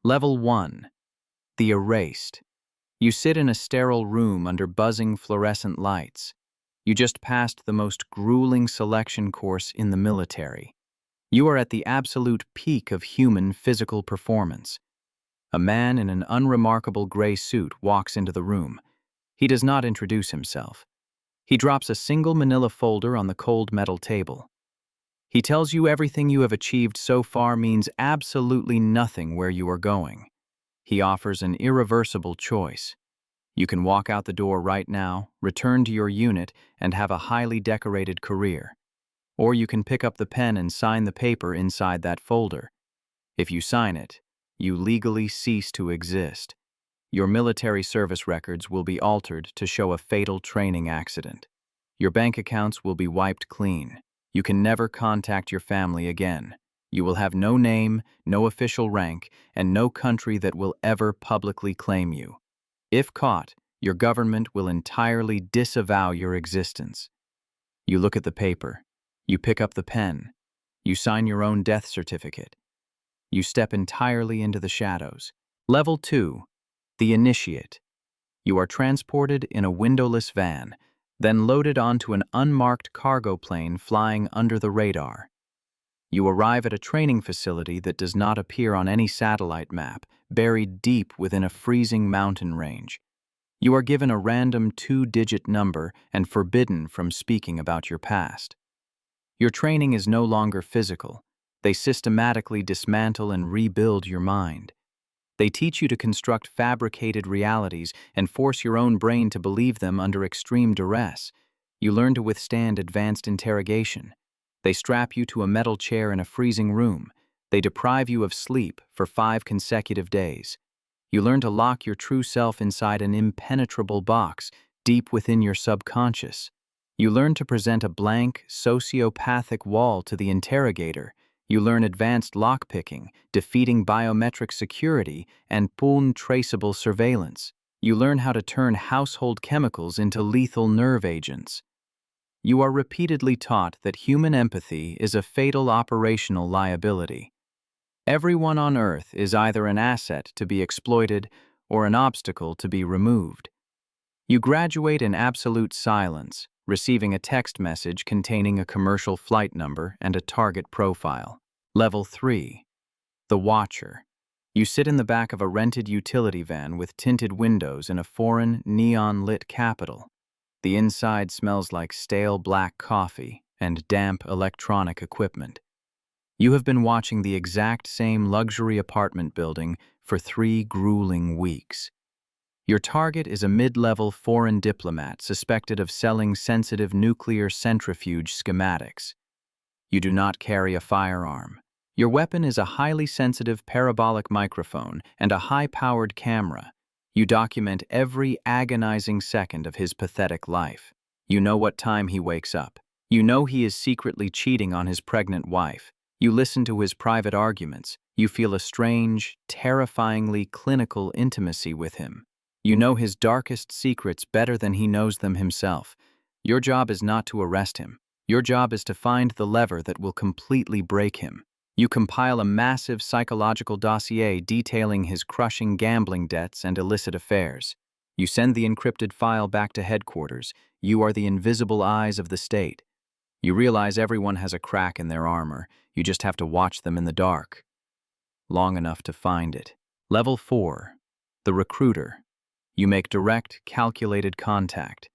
Level 1. The Erased. You sit in a sterile room under buzzing fluorescent lights. You just passed the most grueling selection course in the military. You are at the absolute peak of human physical performance. A man in an unremarkable gray suit walks into the room. He does not introduce himself. He drops a single manila folder on the cold metal table. He tells you everything you have achieved so far means absolutely nothing where you are going. He offers an irreversible choice. You can walk out the door right now, return to your unit, and have a highly decorated career. Or you can pick up the pen and sign the paper inside that folder. If you sign it, you legally cease to exist. Your military service records will be altered to show a fatal training accident. Your bank accounts will be wiped clean. You can never contact your family again. You will have no name, no official rank, and no country that will ever publicly claim you. If caught, your government will entirely disavow your existence. You look at the paper. You pick up the pen. You sign your own death certificate. You step entirely into the shadows. Level 2. The Initiate. You are transported in a windowless van, then loaded onto an unmarked cargo plane flying under the radar. You arrive at a training facility that does not appear on any satellite map, buried deep within a freezing mountain range. You are given a random 2-digit number and forbidden from speaking about your past. Your training is no longer physical. They systematically dismantle and rebuild your mind. They teach you to construct fabricated realities and force your own brain to believe them under extreme duress. You learn to withstand advanced interrogation. They strap you to a metal chair in a freezing room. They deprive you of sleep for 5 consecutive days. You learn to lock your true self inside an impenetrable box deep within your subconscious. You learn to present a blank, sociopathic wall to the interrogator. You learn advanced lockpicking, defeating biometric security, and traceable surveillance. You learn how to turn household chemicals into lethal nerve agents. You are repeatedly taught that human empathy is a fatal operational liability. Everyone on Earth is either an asset to be exploited or an obstacle to be removed. You graduate in absolute silence, receiving a text message containing a commercial flight number and a target profile. Level 3. The Watcher. You sit in the back of a rented utility van with tinted windows in a foreign, neon-lit capital. The inside smells like stale black coffee and damp electronic equipment. You have been watching the exact same luxury apartment building for 3 grueling weeks. Your target is a mid-level foreign diplomat suspected of selling sensitive nuclear centrifuge schematics. You do not carry a firearm. Your weapon is a highly sensitive parabolic microphone and a high-powered camera. You document every agonizing second of his pathetic life. You know what time he wakes up. You know he is secretly cheating on his pregnant wife. You listen to his private arguments. You feel a strange, terrifyingly clinical intimacy with him. You know his darkest secrets better than he knows them himself. Your job is not to arrest him. Your job is to find the lever that will completely break him. You compile a massive psychological dossier detailing his crushing gambling debts and illicit affairs. You send the encrypted file back to headquarters. You are the invisible eyes of the state. You realize everyone has a crack in their armor. You just have to watch them in the dark. Long enough to find it. Level 4. The Recruiter. You make direct, calculated contact.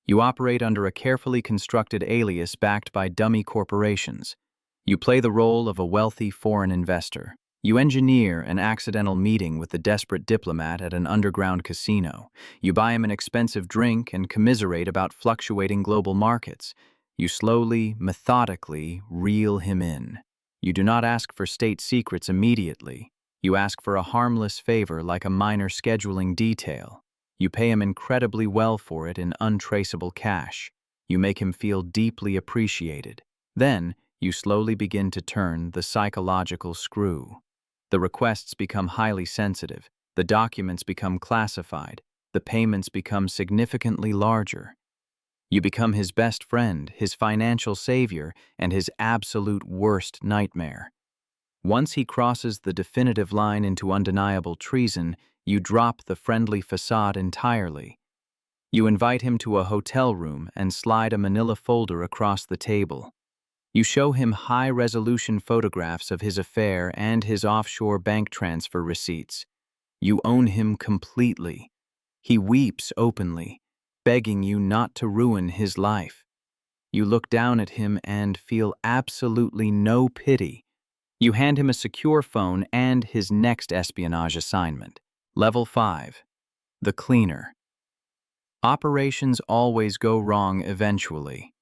You operate under a carefully constructed alias backed by dummy corporations. You play the role of a wealthy foreign investor. You engineer an accidental meeting with the desperate diplomat at an underground casino. You buy him an expensive drink and commiserate about fluctuating global markets. You slowly, methodically reel him in. You do not ask for state secrets immediately. You ask for a harmless favor like a minor scheduling detail. You pay him incredibly well for it in untraceable cash. You make him feel deeply appreciated. Then, you slowly begin to turn the psychological screw. The requests become highly sensitive. The documents become classified. The payments become significantly larger. You become his best friend, his financial savior, and his absolute worst nightmare. Once he crosses the definitive line into undeniable treason, you drop the friendly facade entirely. You invite him to a hotel room and slide a manila folder across the table. You show him high-resolution photographs of his affair and his offshore bank transfer receipts. You own him completely. He weeps openly, begging you not to ruin his life. You look down at him and feel absolutely no pity. You hand him a secure phone and his next espionage assignment. Level 5. The Cleaner. Operations always go wrong eventually.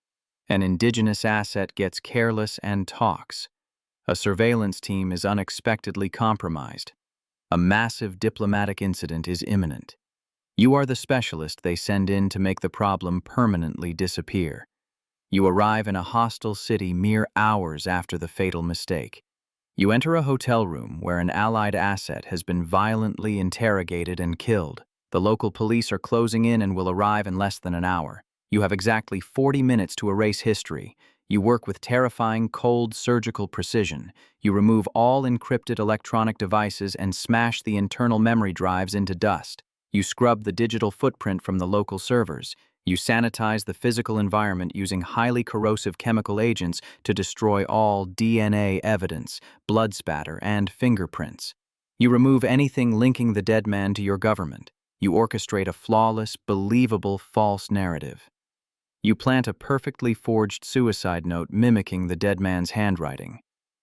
An indigenous asset gets careless and talks. A surveillance team is unexpectedly compromised. A massive diplomatic incident is imminent. You are the specialist they send in to make the problem permanently disappear. You arrive in a hostile city mere hours after the fatal mistake. You enter a hotel room where an allied asset has been violently interrogated and killed. The local police are closing in and will arrive in less than an hour. You have exactly 40 minutes to erase history. You work with terrifying, cold, surgical precision. You remove all encrypted electronic devices and smash the internal memory drives into dust. You scrub the digital footprint from the local servers. You sanitize the physical environment using highly corrosive chemical agents to destroy all DNA evidence, blood spatter, and fingerprints. You remove anything linking the dead man to your government. You orchestrate a flawless, believable false narrative. You plant a perfectly forged suicide note mimicking the dead man's handwriting.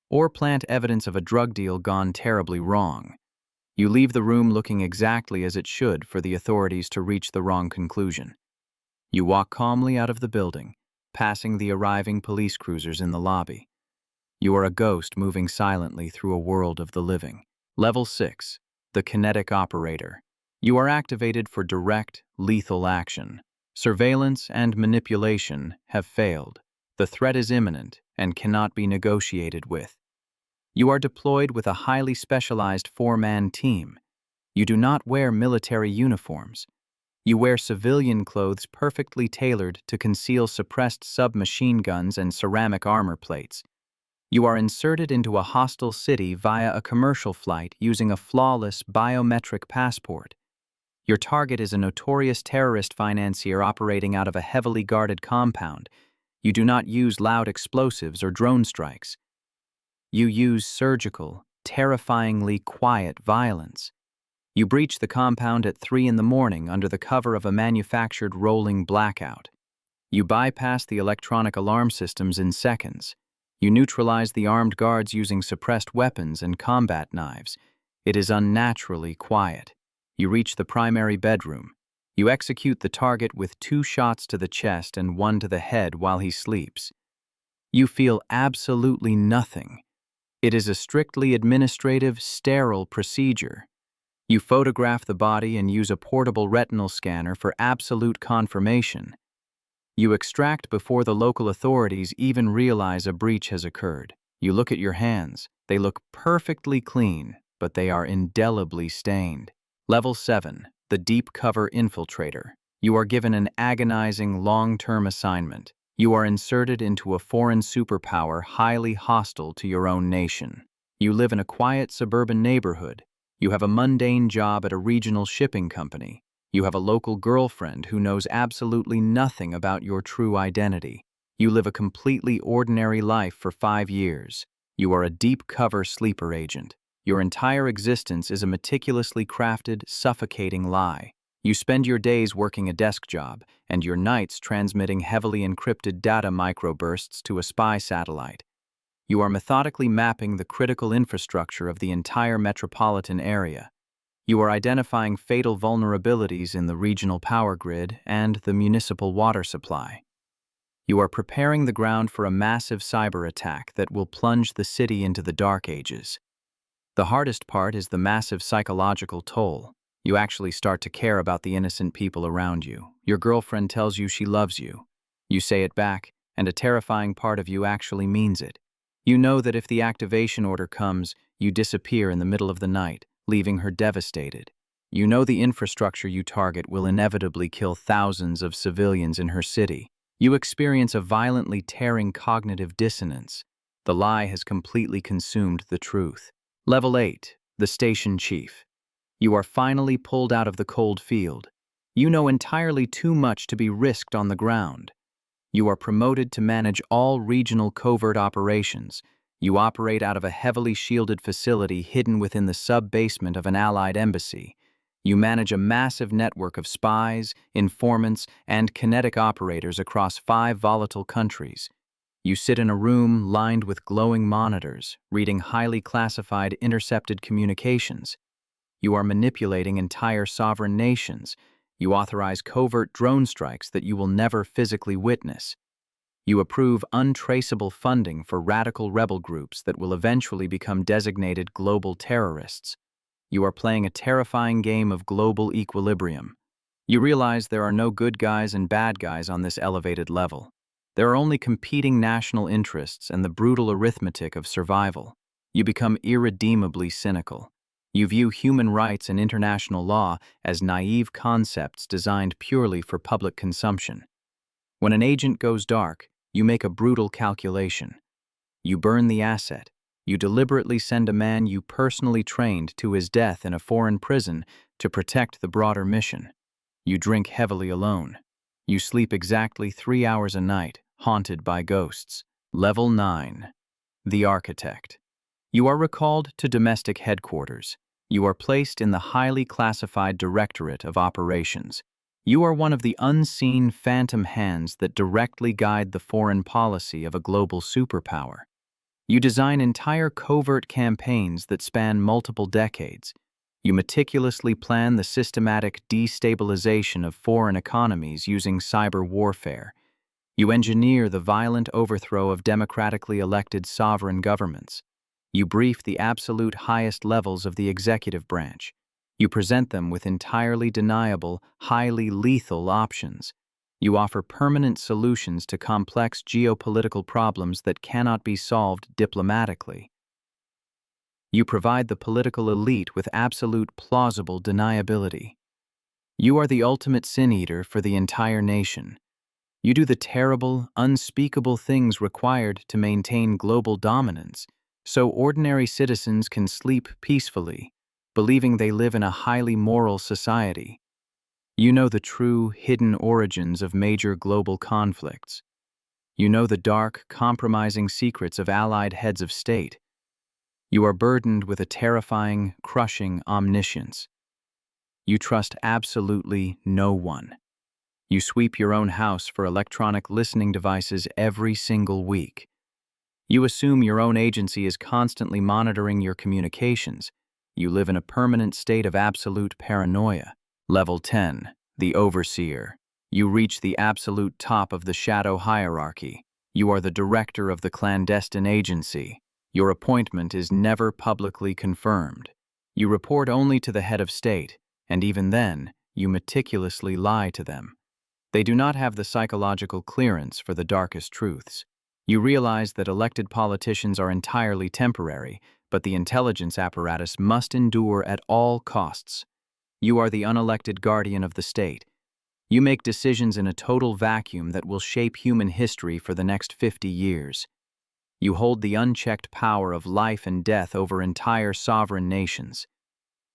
Or plant evidence of a drug deal gone terribly wrong. You leave the room looking exactly as it should for the authorities to reach the wrong conclusion. You walk calmly out of the building, passing the arriving police cruisers in the lobby. You are a ghost moving silently through a world of the living. Level 6. The Kinetic Operator. You are activated for direct, lethal action. Surveillance and manipulation have failed. The threat is imminent and cannot be negotiated with. You are deployed with a highly specialized four-man team. You do not wear military uniforms. You wear civilian clothes perfectly tailored to conceal suppressed submachine guns and ceramic armor plates. You are inserted into a hostile city via a commercial flight using a flawless biometric passport. Your target is a notorious terrorist financier operating out of a heavily guarded compound. You do not use loud explosives or drone strikes. You use surgical, terrifyingly quiet violence. You breach the compound at 3 a.m. under the cover of a manufactured rolling blackout. You bypass the electronic alarm systems in seconds. You neutralize the armed guards using suppressed weapons and combat knives. It is unnaturally quiet. You reach the primary bedroom. You execute the target with 2 shots to the chest and 1 to the head while he sleeps. You feel absolutely nothing. It is a strictly administrative, sterile procedure. You photograph the body and use a portable retinal scanner for absolute confirmation. You extract before the local authorities even realize a breach has occurred. You look at your hands. They look perfectly clean, but they are indelibly stained. Level 7. The Deep Cover Infiltrator. You are given an agonizing long-term assignment. You are inserted into a foreign superpower highly hostile to your own nation. You live in a quiet suburban neighborhood. You have a mundane job at a regional shipping company. You have a local girlfriend who knows absolutely nothing about your true identity. You live a completely ordinary life for 5 years. You are a deep cover sleeper agent. Your entire existence is a meticulously crafted, suffocating lie. You spend your days working a desk job, and your nights transmitting heavily encrypted data microbursts to a spy satellite. You are methodically mapping the critical infrastructure of the entire metropolitan area. You are identifying fatal vulnerabilities in the regional power grid and the municipal water supply. You are preparing the ground for a massive cyber attack that will plunge the city into the dark ages. The hardest part is the massive psychological toll. You actually start to care about the innocent people around you. Your girlfriend tells you she loves you. You say it back, and a terrifying part of you actually means it. You know that if the activation order comes, you disappear in the middle of the night, leaving her devastated. You know the infrastructure you target will inevitably kill thousands of civilians in her city. You experience a violently tearing cognitive dissonance. The lie has completely consumed the truth. Level 8, the Station Chief. You are finally pulled out of the cold field. You know entirely too much to be risked on the ground. You are promoted to manage all regional covert operations. You operate out of a heavily shielded facility hidden within the sub-basement of an Allied embassy. You manage a massive network of spies, informants, and kinetic operators across 5 volatile countries. You sit in a room lined with glowing monitors, reading highly classified intercepted communications. You are manipulating entire sovereign nations. You authorize covert drone strikes that you will never physically witness. You approve untraceable funding for radical rebel groups that will eventually become designated global terrorists. You are playing a terrifying game of global equilibrium. You realize there are no good guys and bad guys on this elevated level. There are only competing national interests and the brutal arithmetic of survival. You become irredeemably cynical. You view human rights and international law as naive concepts designed purely for public consumption. When an agent goes dark, you make a brutal calculation. You burn the asset. You deliberately send a man you personally trained to his death in a foreign prison to protect the broader mission. You drink heavily alone. You sleep exactly 3 hours a night, haunted by ghosts. Level 9. The Architect. You are recalled to domestic headquarters. You are placed in the highly classified Directorate of Operations. You are one of the unseen phantom hands that directly guide the foreign policy of a global superpower. You design entire covert campaigns that span multiple decades. You meticulously plan the systematic destabilization of foreign economies using cyber warfare. You engineer the violent overthrow of democratically elected sovereign governments. You brief the absolute highest levels of the executive branch. You present them with entirely deniable, highly lethal options. You offer permanent solutions to complex geopolitical problems that cannot be solved diplomatically. You provide the political elite with absolute plausible deniability. You are the ultimate sin-eater for the entire nation. You do the terrible, unspeakable things required to maintain global dominance, so ordinary citizens can sleep peacefully, believing they live in a highly moral society. You know the true, hidden origins of major global conflicts. You know the dark, compromising secrets of allied heads of state. You are burdened with a terrifying, crushing omniscience. You trust absolutely no one. You sweep your own house for electronic listening devices every single week. You assume your own agency is constantly monitoring your communications. You live in a permanent state of absolute paranoia. Level 10, the Overseer. You reach the absolute top of the shadow hierarchy. You are the director of the clandestine agency. Your appointment is never publicly confirmed. You report only to the head of state, and even then, you meticulously lie to them. They do not have the psychological clearance for the darkest truths. You realize that elected politicians are entirely temporary, but the intelligence apparatus must endure at all costs. You are the unelected guardian of the state. You make decisions in a total vacuum that will shape human history for the next 50 years. You hold the unchecked power of life and death over entire sovereign nations.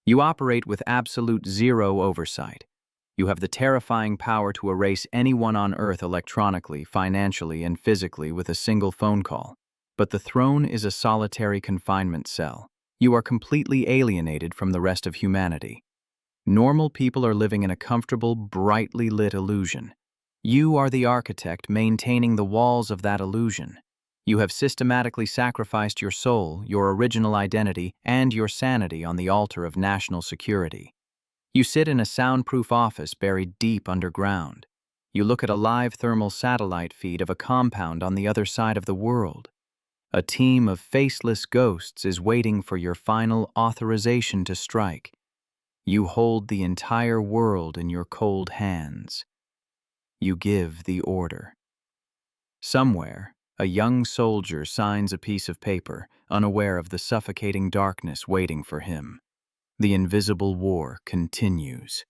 You operate with absolute zero oversight. You have the terrifying power to erase anyone on Earth electronically, financially, and physically with a single phone call. But the throne is a solitary confinement cell. You are completely alienated from the rest of humanity. Normal people are living in a comfortable, brightly lit illusion. You are the architect maintaining the walls of that illusion. You have systematically sacrificed your soul, your original identity, and your sanity on the altar of national security. You sit in a soundproof office buried deep underground. You look at a live thermal satellite feed of a compound on the other side of the world. A team of faceless ghosts is waiting for your final authorization to strike. You hold the entire world in your cold hands. You give the order. Somewhere, a young soldier signs a piece of paper, unaware of the suffocating darkness waiting for him. The invisible war continues.